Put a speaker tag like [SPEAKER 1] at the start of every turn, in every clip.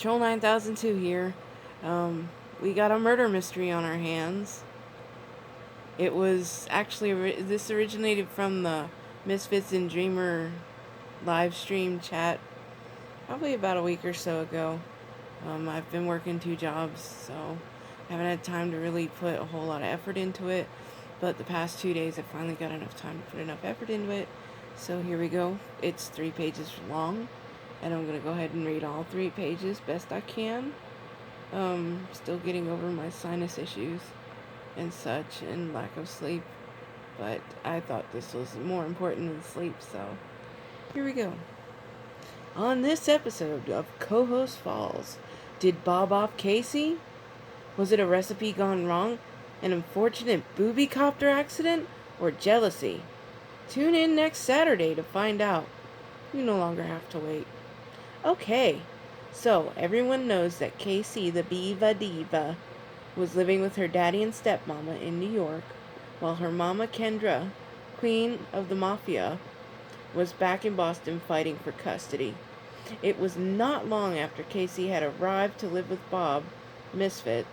[SPEAKER 1] Patrol 9002 here. We got a murder mystery on our hands. It was actually, this originated from the Misfits and Dreamer live stream chat probably about a week or so ago. I've been working 2 jobs, so I haven't had time to really put a whole lot of effort into it. But the past 2 days, I finally got enough time to put enough effort into it. So here we go. It's 3 pages long, and I'm going to go ahead and read all 3 pages best I can. Still getting over my sinus issues and such, and lack of sleep. But I thought this was more important than sleep, so here we go. On this episode of Co-Host Falls, did Bob off Casey? Was it a recipe gone wrong? An unfortunate booby copter accident? Or jealousy? Tune in next Saturday to find out. You no longer have to wait. Okay, so everyone knows that Casey the Beava Diva was living with her daddy and stepmama in New York, while her mama Kendra, queen of the mafia, was back in Boston fighting for custody. It was not long after Casey had arrived to live with Bob, Misfit,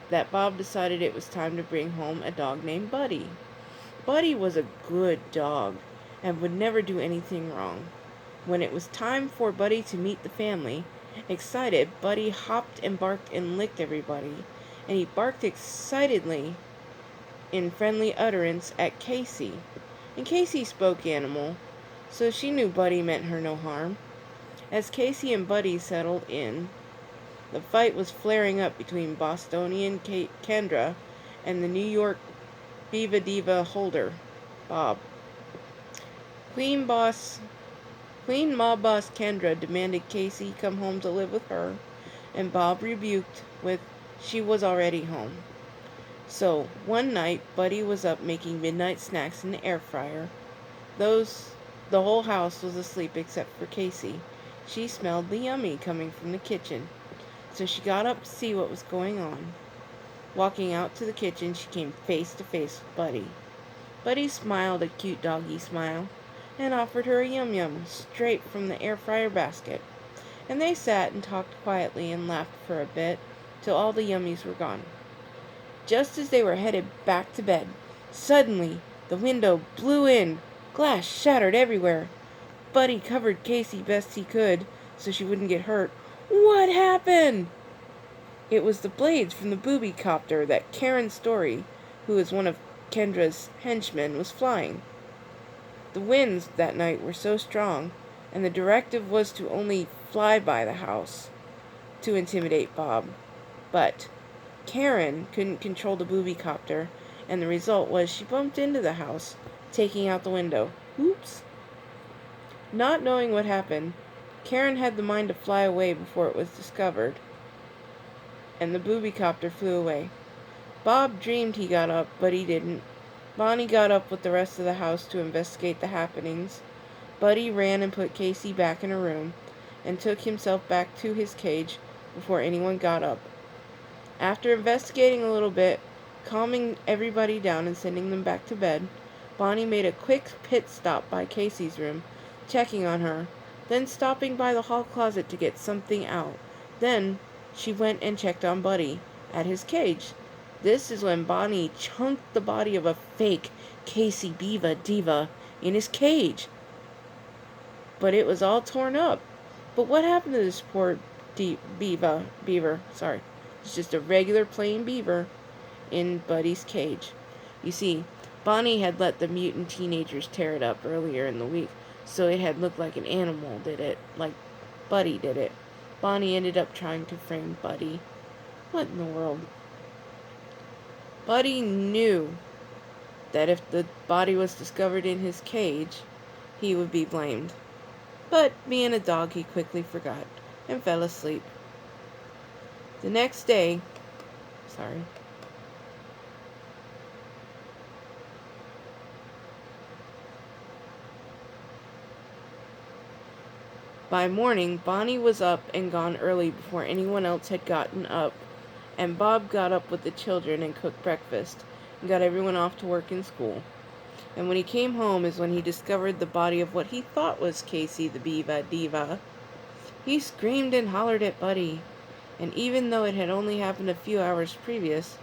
[SPEAKER 1] that Bob decided it was time to bring home a dog named Buddy. Buddy was a good dog and would never do anything wrong. When it was time for Buddy to meet the family, excited, Buddy hopped and barked and licked everybody, and he barked excitedly in friendly utterance at Casey. And Casey spoke animal, so she knew Buddy meant her no harm. As Casey and Buddy settled in, the fight was flaring up between Bostonian Kendra and the New York Beava Diva holder, Bob. Queen Mob Boss Kendra demanded Casey come home to live with her, and Bob rebuked with, she was already home. So, one night, Buddy was up making midnight snacks in the air fryer. The whole house was asleep except for Casey. She smelled the yummy coming from the kitchen, so she got up to see what was going on. Walking out to the kitchen, she came face to face with Buddy. Buddy smiled a cute doggy smile and offered her a yum-yum straight from the air fryer basket. And they sat and talked quietly and laughed for a bit till all the yummies were gone. Just as they were headed back to bed, suddenly the window blew in. Glass shattered everywhere. Buddy covered Casey best he could so she wouldn't get hurt. What happened? It was the blades from the booby copter that Karen Story, who was one of Kendra's henchmen, was flying. The winds that night were so strong, and the directive was to only fly by the house to intimidate Bob. But Karen couldn't control the booby copter, and the result was she bumped into the house, taking out the window. Oops. Not knowing what happened, Karen had the mind to fly away before it was discovered, and the booby copter flew away. Bob dreamed he got up, but he didn't. Bonnie got up with the rest of the house to investigate the happenings. Buddy ran and put Casey back in her room, and took himself back to his cage before anyone got up. After investigating a little bit, calming everybody down and sending them back to bed, Bonnie made a quick pit stop by Casey's room, checking on her, then stopping by the hall closet to get something out. Then she went and checked on Buddy at his cage. This is when Bonnie chunked the body of a fake Casey Beava Diva in his cage. But it was all torn up. But what happened to this poor beaver? It's just a regular plain beaver in Buddy's cage. You see, Bonnie had let the mutant teenagers tear it up earlier in the week, so it had looked like an animal did it, like Buddy did it. Bonnie ended up trying to frame Buddy. What in the world? Buddy knew that if the body was discovered in his cage, he would be blamed. But being a dog, he quickly forgot and fell asleep. The next day, By morning, Bonnie was up and gone early before anyone else had gotten up, and Bob got up with the children and cooked breakfast, and got everyone off to work and school. And when he came home is when he discovered the body of what he thought was Casey the Beava Diva. He screamed and hollered at Buddy, and even though it had only happened a few hours previous,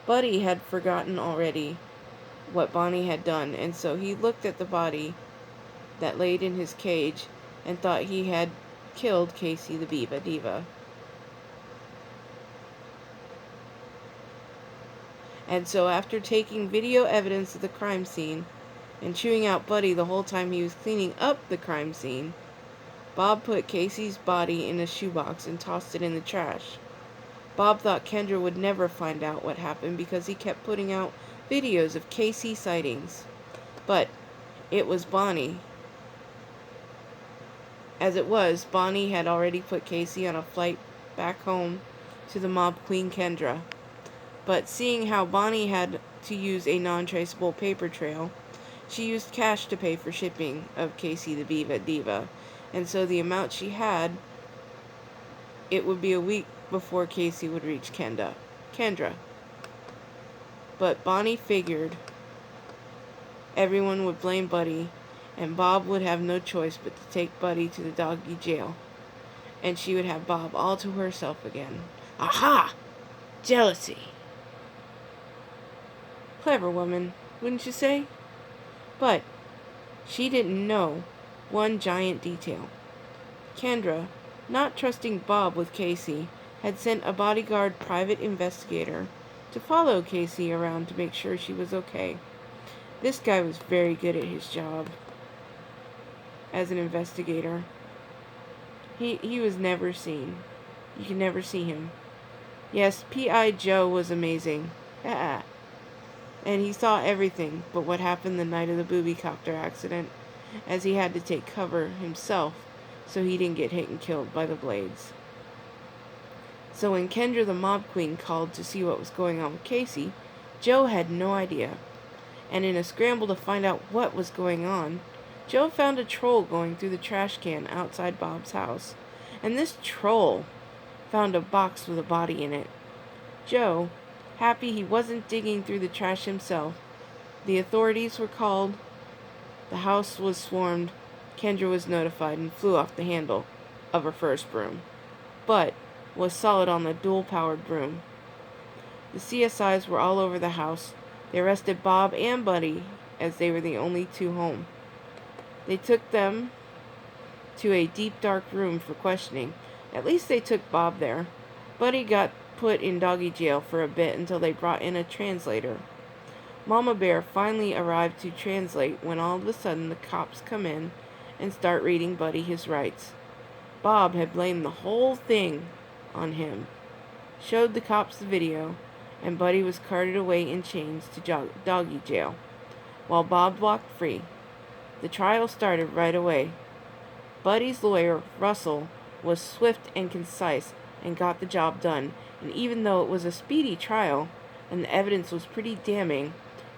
[SPEAKER 1] Buddy had forgotten already what Bonnie had done, and so he looked at the body that laid in his cage and thought he had killed Casey the Beava Diva. And so after taking video evidence of the crime scene and chewing out Buddy the whole time he was cleaning up the crime scene, Bob put Casey's body in a shoebox and tossed it in the trash. Bob thought Kendra would never find out what happened because he kept putting out videos of Casey sightings. But it was Bonnie. As it was, Bonnie had already put Casey on a flight back home to the mob queen Kendra. But seeing how Bonnie had to use a non-traceable paper trail, she used cash to pay for shipping of Casey the Beava Diva. And so the amount she had, it would be a week before Casey would reach Kendra. But Bonnie figured everyone would blame Buddy, and Bob would have no choice but to take Buddy to the doggy jail, and she would have Bob all to herself again. Aha! Jealousy. Clever woman, wouldn't you say? But she didn't know one giant detail. Kendra, not trusting Bob with Casey, had sent a bodyguard private investigator to follow Casey around to make sure she was okay. This guy was very good at his job as an investigator. He was never seen. You could never see him. Yes, P.I. Joe was amazing. And he saw everything but what happened the night of the booby-copter accident, as he had to take cover himself so he didn't get hit and killed by the blades. So when Kendra the mob queen called to see what was going on with Casey, Joe had no idea. And in a scramble to find out what was going on, Joe found a troll going through the trash can outside Bob's house. And this troll found a box with a body in it. Joe, happy he wasn't digging through the trash himself, the authorities were called, the house was swarmed, Kendra was notified and flew off the handle of her first broom, but was solid on the dual-powered broom. The CSIs were all over the house. They arrested Bob and Buddy, as they were the only two home. They took them to a deep, dark room for questioning. At least they took Bob there. Buddy got put in doggy jail for a bit until they brought in a translator. Mama Bear finally arrived to translate when all of a sudden the cops come in and start reading Buddy his rights. Bob had blamed the whole thing on him, showed the cops the video, and Buddy was carted away in chains to doggy jail, while Bob walked free. The trial started right away. Buddy's lawyer, Russell, was swift and concise and got the job done, and even though it was a speedy trial and the evidence was pretty damning,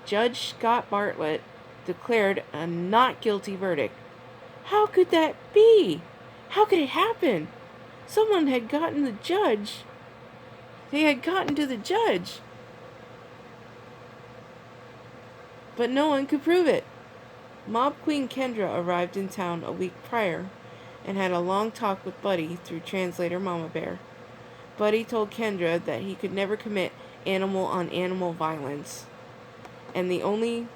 [SPEAKER 1] Judge Scott Bartlett declared a not guilty verdict. How could that be? How could it happen? Someone had gotten the judge. They had gotten to the judge. But no one could prove it. Mob Queen Kendra arrived in town a week prior and had a long talk with Buddy through translator Mama Bear. Buddy told Kendra that he could never commit animal-on-animal violence, and the only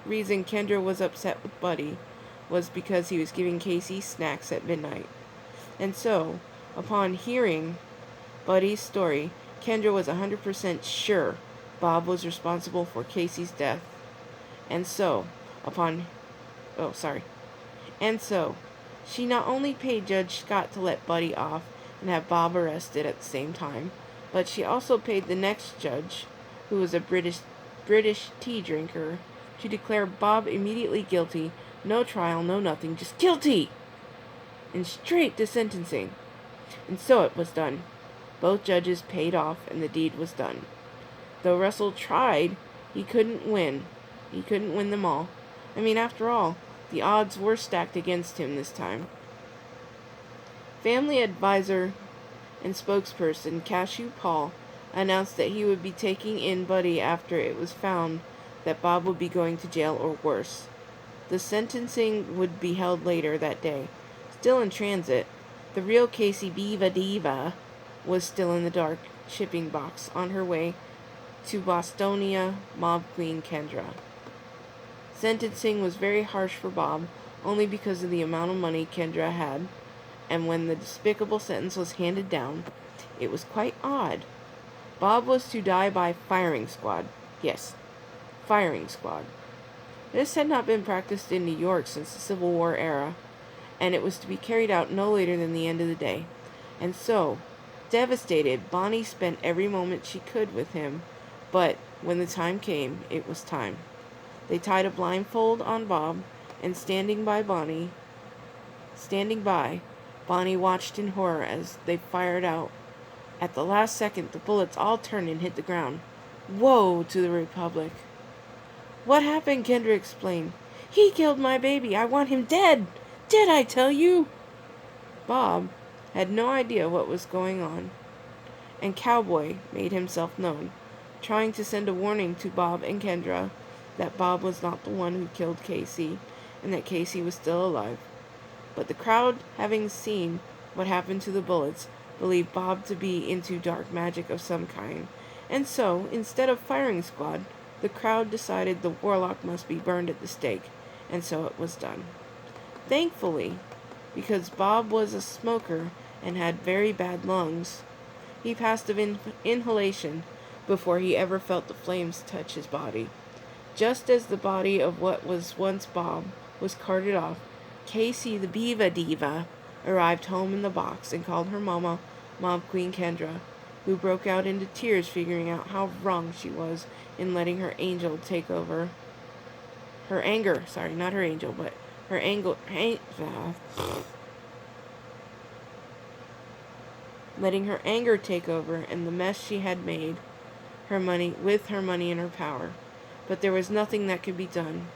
[SPEAKER 1] reason Kendra was upset with Buddy was because he was giving Casey snacks at midnight. And so, upon hearing Buddy's story, Kendra was 100% sure Bob was responsible for Casey's death. And so, she not only paid Judge Scott to let Buddy off and have Bob arrested at the same time, but she also paid the next judge, who was a British tea drinker, to declare Bob immediately guilty, no trial, no nothing, just guilty, and straight to sentencing. And so it was done. Both judges paid off, and the deed was done. Though Russell tried, he couldn't win. He couldn't win them all. I mean, after all, the odds were stacked against him this time. Family advisor and spokesperson Cashew Paul announced that he would be taking in Buddy after it was found that Bob would be going to jail or worse. The sentencing would be held later that day. Still in transit, The real Casey Beava Diva was still in the dark shipping box on her way to Bostonia Mob Queen Kendra. Sentencing was very harsh for Bob, only because of the amount of money Kendra had, and when the despicable sentence was handed down, it was quite odd. Bob was to die by firing squad. Yes, firing squad. This had not been practiced in New York since the Civil War era, and it was to be carried out no later than the end of the day. And so, devastated, Bonnie spent every moment she could with him, but when the time came, it was time. They tied a blindfold on Bob, and standing by, Bonnie watched in horror as they fired out. At the last second, the bullets all turned and hit the ground. Woe to the Republic! What happened? Kendra explained. He killed my baby. I want him dead. Dead, I tell you. Bob had no idea what was going on, and Cowboy made himself known, trying to send a warning to Bob and Kendra that Bob was not the one who killed Casey, and that Casey was still alive. But the crowd, having seen what happened to the bullets, believed Bob to be into dark magic of some kind, and so, instead of firing squad, the crowd decided the warlock must be burned at the stake, and so it was done. Thankfully, because Bob was a smoker and had very bad lungs, he passed of inhalation before he ever felt the flames touch his body. Just as the body of what was once Bob was carted off, Casey the Beava Diva arrived home in the box and called her mama Mob Queen Kendra, who broke out into tears figuring out how wrong she was in letting her angel take over. Her anger, sorry, not her angel, but her letting her anger take over and the mess she had made her money and her power. But there was nothing that could be done.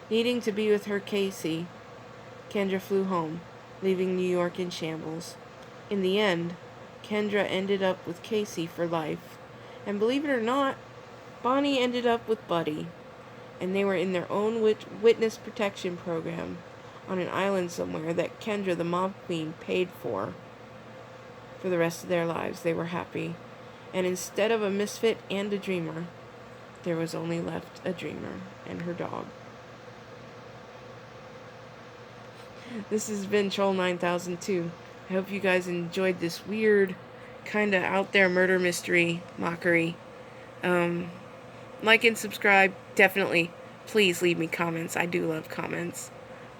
[SPEAKER 1] Needing to be with her Casey, Kendra flew home, leaving New York in shambles. In the end, Kendra ended up with Casey for life. And believe it or not, Bonnie ended up with Buddy. And they were in their own witness protection program on an island somewhere that Kendra, the mob queen, paid for the rest of their lives. They were happy. And instead of a misfit and a dreamer, there was only left a dreamer and her dog. This has been Troll 9002. I hope you guys enjoyed this weird, kind of out there murder mystery mockery. Like and subscribe, definitely. Please leave me comments. I do love comments.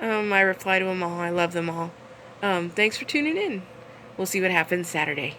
[SPEAKER 1] I reply to them all. I love them all. Thanks for tuning in. We'll see what happens Saturday.